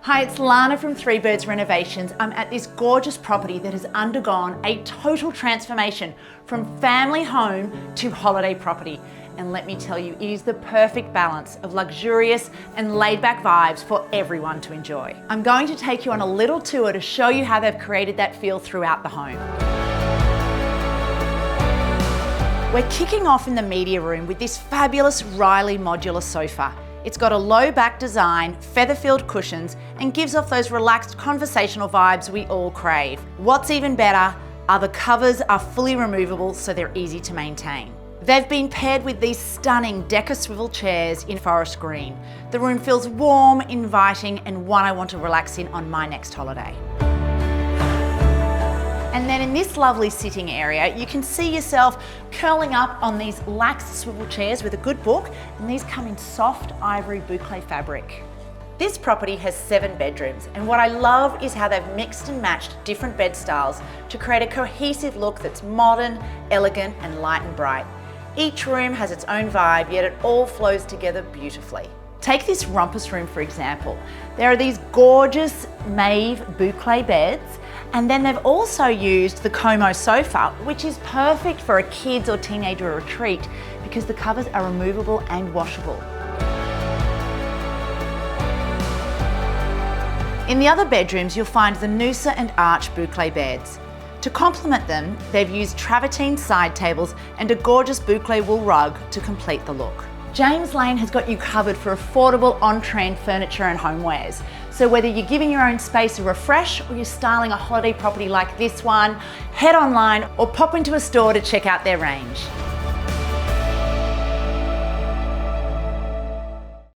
Hi, it's Lana from Three Birds Renovations. I'm at this gorgeous property that has undergone a total transformation from family home to holiday property. And let me tell you, it is the perfect balance of luxurious and laid-back vibes for everyone to enjoy. I'm going to take you on a little tour to show you how they've created that feel throughout the home. We're kicking off in the media room with this fabulous Riley modular sofa. It's got a low back design, feather-filled cushions, and gives off those relaxed conversational vibes we all crave. What's even better are the covers are fully removable, so they're easy to maintain. They've been paired with these stunning Decker swivel chairs in forest green. The room feels warm, inviting, and one I want to relax in on my next holiday. And then in this lovely sitting area, you can see yourself curling up on these lax swivel chairs with a good book, and these come in soft ivory boucle fabric. This property has 7 bedrooms, and what I love is how they've mixed and matched different bed styles to create a cohesive look that's modern, elegant, and light and bright. Each room has its own vibe, yet it all flows together beautifully. Take this rumpus room for example. There are these gorgeous mauve boucle beds, and then they've also used the Como sofa, which is perfect for a kids or teenager retreat because the covers are removable and washable. In the other bedrooms, you'll find the Noosa and Arch boucle beds. To complement them, they've used travertine side tables and a gorgeous boucle wool rug to complete the look. James Lane has got you covered for affordable on-trend furniture and homewares. So whether you're giving your own space a refresh or you're styling a holiday property like this one, head online or pop into a store to check out their range.